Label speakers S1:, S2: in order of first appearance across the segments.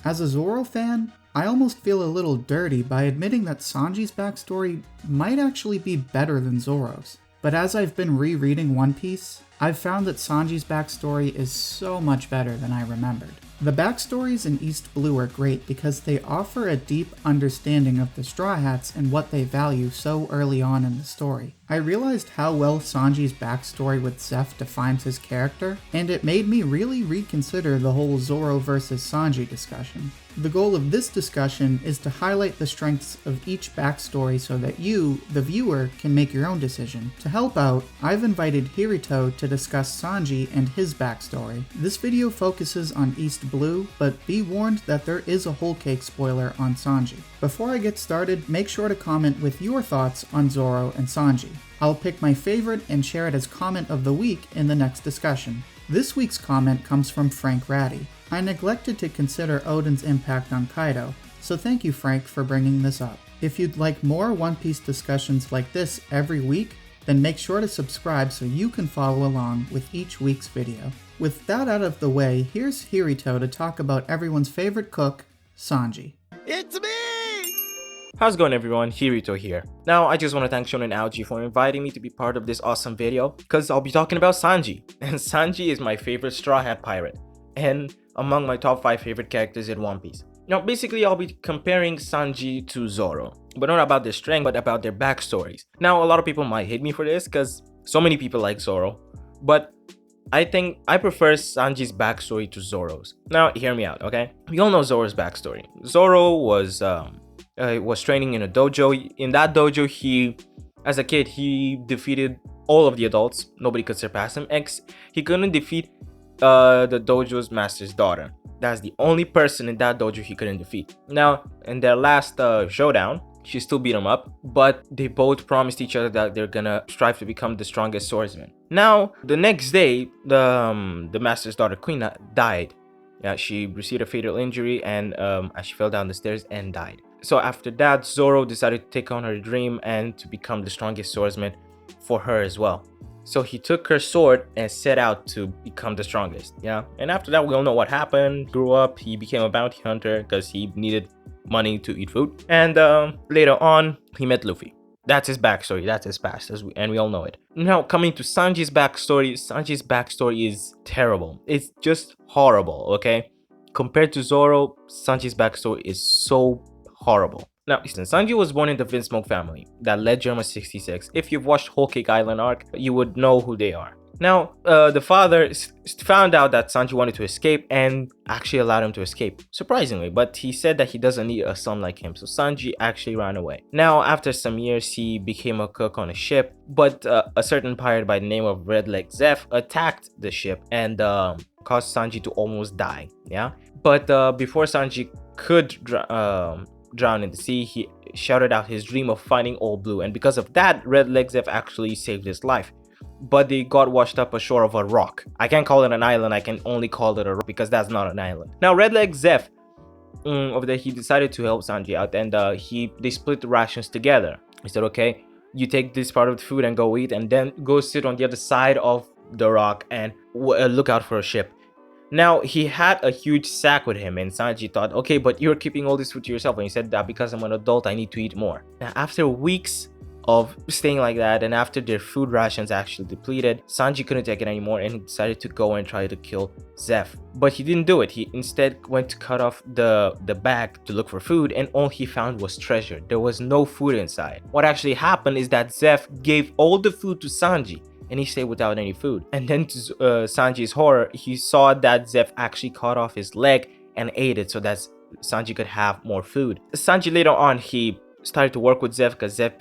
S1: As a Zoro fan, I almost feel a little dirty by admitting that Sanji's backstory might actually be better than Zoro's. But as I've been rereading One Piece, I've found that Sanji's backstory is so much better than I remembered. The backstories in East Blue are great because they offer a deep understanding of the Straw Hats and what they value so early on in the story. I realized how well Sanji's backstory with Zeph defines his character, and it made me really reconsider the whole Zoro versus Sanji discussion. The goal of this discussion is to highlight the strengths of each backstory so that you, the viewer, can make your own decision. To help out, I've invited Hirito to discuss Sanji and his backstory. This video focuses on East Blue, but be warned that there is a whole cake spoiler on Sanji. Before I get started, make sure to comment with your thoughts on Zoro and Sanji. I'll pick my favorite and share it as comment of the week in the next discussion. This week's comment comes from Frank Ratty. I neglected to consider Oden's impact on Kaido, so thank you Frank for bringing this up. If you'd like more One Piece discussions like this every week, then make sure to subscribe so you can follow along with each week's video. With that out of the way, here's Hirito to talk about everyone's favorite cook, Sanji.
S2: It's me!
S3: How's it going everyone, Hirito here. Now I just want to thank Shonen and Ouji for inviting me to be part of this awesome video, because I'll be talking about Sanji. And Sanji is my favorite Straw Hat pirate, and among my top 5 favorite characters in One Piece. Now basically I'll be comparing Sanji to Zoro, but not about their strength, but about their backstories. Now a lot of people might hate me for this, because so many people like Zoro, but I think I prefer Sanji's backstory to Zoro's. Now hear me out, okay? We all know Zoro's backstory. Zoro was training in a dojo. In that dojo, as a kid, he defeated all of the adults. Nobody could surpass him. He couldn't defeat the dojo's master's daughter. That's the only person in that dojo he couldn't defeat. Now, in their last showdown, she still beat him up, but they both promised each other that they're gonna strive to become the strongest swordsman. Now, the next day, the master's daughter, Kuni, died. Yeah, she received a fatal injury and as she fell down the stairs and died. So after that, Zoro decided to take on her dream and to become the strongest swordsman for her as well. So he took her sword and set out to become the strongest, yeah? And after that, we all know what happened. Grew up, he became a bounty hunter because he needed money to eat food. And later on, he met Luffy. That's his backstory, that's his past, and we all know it. Now, coming to Sanji's backstory is terrible. It's just horrible, okay? Compared to Zoro, Sanji's backstory is so horrible. Now, listen, Sanji was born in the Vinsmoke family that led Germa 66. If you've watched Whole Cake Island arc, you would know who they are. Now, the father found out that Sanji wanted to escape and actually allowed him to escape, surprisingly, but he said that he doesn't need a son like him, so Sanji actually ran away. Now, after some years, he became a cook on a ship, but a certain pirate by the name of Red Leg Zeph attacked the ship and caused Sanji to almost die, yeah? But before Sanji could drown in the sea, he shouted out his dream of finding Old Blue, and because of that, Red Leg Zeph actually saved his life. But they got washed up ashore of a rock. I can't call it an island, I can only call it a rock because that's not an island. Now Red Leg Zeph, over there, he decided to help Sanji out, and they split the rations together. He said, okay, you take this part of the food and go eat, and then go sit on the other side of the rock and look out for a ship. Now, he had a huge sack with him, and Sanji thought, okay, but you're keeping all this food to yourself. And he said that because I'm an adult, I need to eat more. Now, after weeks of staying like that, and after their food rations actually depleted, Sanji couldn't take it anymore, and he decided to go and try to kill Zeph. But he didn't do it. He instead went to cut off the bag to look for food, and all he found was treasure. There was no food inside. What actually happened is that Zeph gave all the food to Sanji, and he stayed without any food. And then to Sanji's horror, he saw that Zeph actually cut off his leg and ate it so that Sanji could have more food. Sanji later on, he started to work with Zeph because Zeph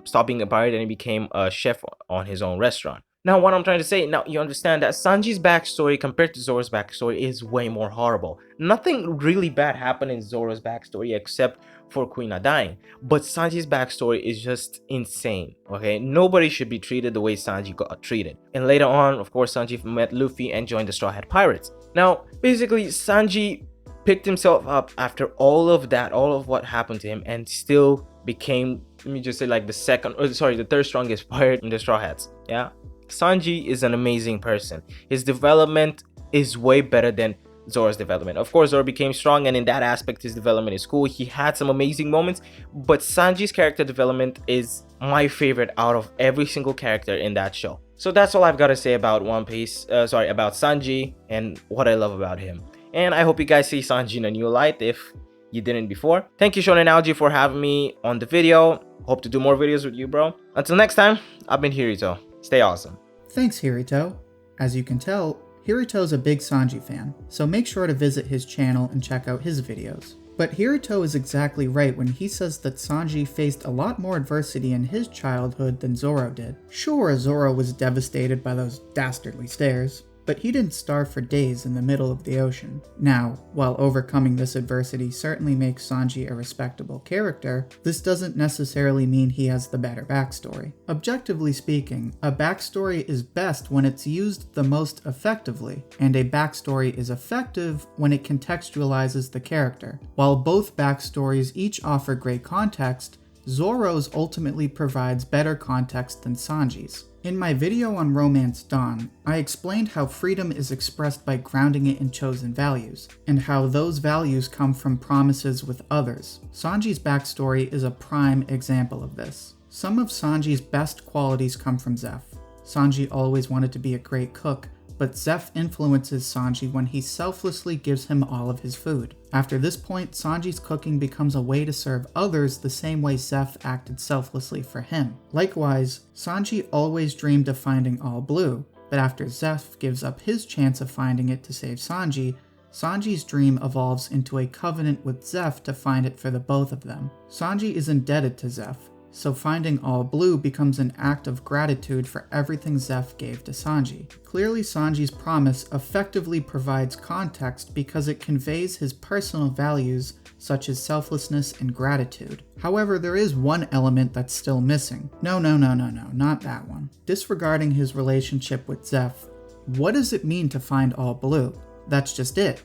S3: stopped being a pirate and he became a chef on his own restaurant. Now, what I'm trying to say, now you understand that Sanji's backstory compared to Zoro's backstory is way more horrible. Nothing really bad happened in Zoro's backstory except for Kuni dying, but Sanji's backstory is just insane, okay? Nobody should be treated the way Sanji got treated. And later on, of course, Sanji met Luffy and joined the Straw Hat Pirates. Now, basically, Sanji picked himself up after all of that, all of what happened to him, and still became, let me just say, like the third strongest pirate in the Straw Hats, yeah? Sanji is an amazing person. His development is way better than Zoro's development. Of course, Zoro became strong, and in that aspect, his development is cool. He had some amazing moments, but Sanji's character development is my favorite out of every single character in that show. So that's all I've got to say about about Sanji and what I love about him. And I hope you guys see Sanji in a new light if you didn't before. Thank you, Shonen Algae, for having me on the video. Hope to do more videos with you, bro. Until next time, I've been Hirito. Stay awesome.
S1: Thanks, Hirito. As you can tell, Hirito's a big Sanji fan, so make sure to visit his channel and check out his videos. But Hirito is exactly right when he says that Sanji faced a lot more adversity in his childhood than Zoro did. Sure, Zoro was devastated by those dastardly stairs, but he didn't starve for days in the middle of the ocean. Now, while overcoming this adversity certainly makes Sanji a respectable character, this doesn't necessarily mean he has the better backstory. Objectively speaking, a backstory is best when it's used the most effectively, and a backstory is effective when it contextualizes the character. While both backstories each offer great context, Zoro's ultimately provides better context than Sanji's. In my video on Romance Dawn, I explained how freedom is expressed by grounding it in chosen values, and how those values come from promises with others. Sanji's backstory is a prime example of this. Some of Sanji's best qualities come from Zeph. Sanji always wanted to be a great cook, but Zeph influences Sanji when he selflessly gives him all of his food. After this point, Sanji's cooking becomes a way to serve others the same way Zeph acted selflessly for him. Likewise, Sanji always dreamed of finding all blue, but after Zeph gives up his chance of finding it to save Sanji, Sanji's dream evolves into a covenant with Zeph to find it for the both of them. Sanji is indebted to Zeph, so finding all blue becomes an act of gratitude for everything Zeph gave to Sanji. Clearly, Sanji's promise effectively provides context because it conveys his personal values such as selflessness and gratitude. However, there is one element that's still missing. No, not that one. Disregarding his relationship with Zeph, what does it mean to find all blue? That's just it.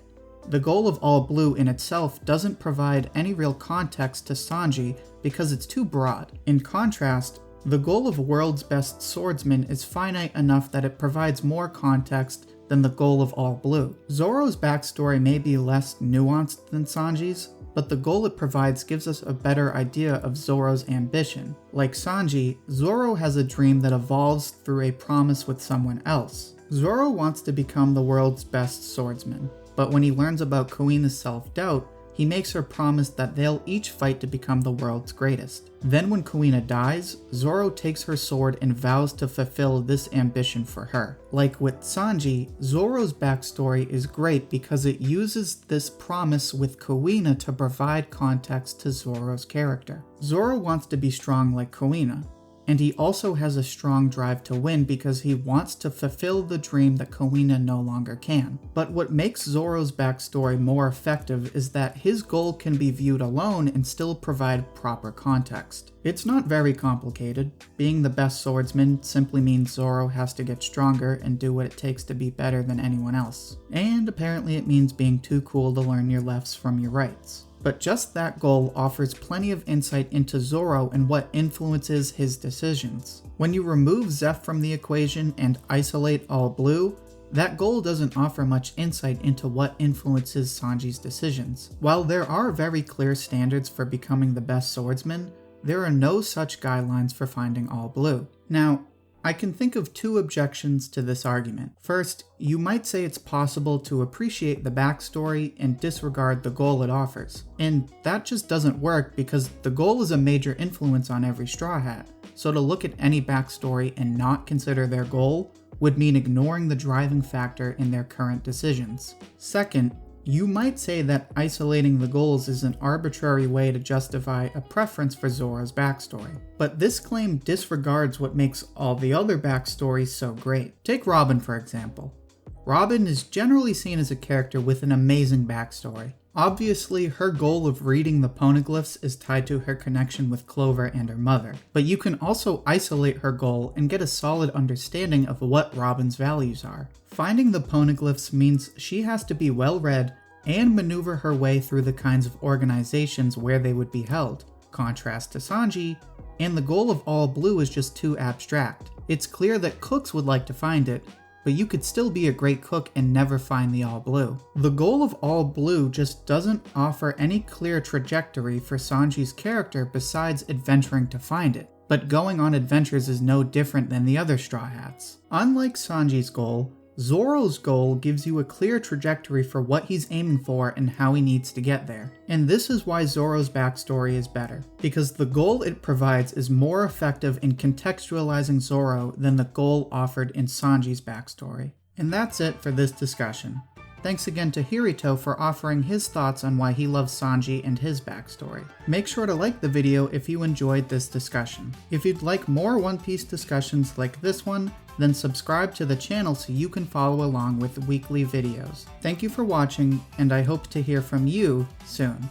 S1: The goal of all blue in itself doesn't provide any real context to Sanji because it's too broad. In contrast, the goal of world's best swordsman is finite enough that it provides more context than the goal of all blue. Zoro's backstory may be less nuanced than Sanji's, but the goal it provides gives us a better idea of Zoro's ambition. Like Sanji, Zoro has a dream that evolves through a promise with someone else. Zoro wants to become the world's best swordsman, but when he learns about Kuina's self-doubt, he makes her promise that they'll each fight to become the world's greatest. Then when Kuina dies, Zoro takes her sword and vows to fulfill this ambition for her. Like with Sanji, Zoro's backstory is great because it uses this promise with Kuina to provide context to Zoro's character. Zoro wants to be strong like Kuina, and he also has a strong drive to win because he wants to fulfill the dream that Kuina no longer can. But what makes Zoro's backstory more effective is that his goal can be viewed alone and still provide proper context. It's not very complicated. Being the best swordsman simply means Zoro has to get stronger and do what it takes to be better than anyone else. And apparently it means being too cool to learn your lefts from your rights. But just that goal offers plenty of insight into Zoro and what influences his decisions. When you remove Zeph from the equation and isolate all blue, that goal doesn't offer much insight into what influences Sanji's decisions. While there are very clear standards for becoming the best swordsman, there are no such guidelines for finding all blue. Now, I can think of two objections to this argument. First, you might say it's possible to appreciate the backstory and disregard the goal it offers. And that just doesn't work because the goal is a major influence on every Straw Hat. So to look at any backstory and not consider their goal would mean ignoring the driving factor in their current decisions. Second, you might say that isolating the goals is an arbitrary way to justify a preference for Zoro's backstory. But this claim disregards what makes all the other backstories so great. Take Robin, for example. Robin is generally seen as a character with an amazing backstory. Obviously, her goal of reading the poneglyphs is tied to her connection with Clover and her mother, but you can also isolate her goal and get a solid understanding of what Robin's values are. Finding the poneglyphs means she has to be well-read and maneuver her way through the kinds of organizations where they would be held. Contrast to Sanji, and the goal of all blue is just too abstract. It's clear that cooks would like to find it, but you could still be a great cook and never find the All Blue. The goal of All Blue just doesn't offer any clear trajectory for Sanji's character besides adventuring to find it. But going on adventures is no different than the other Straw Hats. Unlike Sanji's goal, Zoro's goal gives you a clear trajectory for what he's aiming for and how he needs to get there. And this is why Zoro's backstory is better, because the goal it provides is more effective in contextualizing Zoro than the goal offered in Sanji's backstory. And that's it for this discussion. Thanks again to Hirito for offering his thoughts on why he loves Sanji and his backstory. Make sure to like the video if you enjoyed this discussion. If you'd like more One Piece discussions like this one, then subscribe to the channel so you can follow along with weekly videos. Thank you for watching, and I hope to hear from you soon.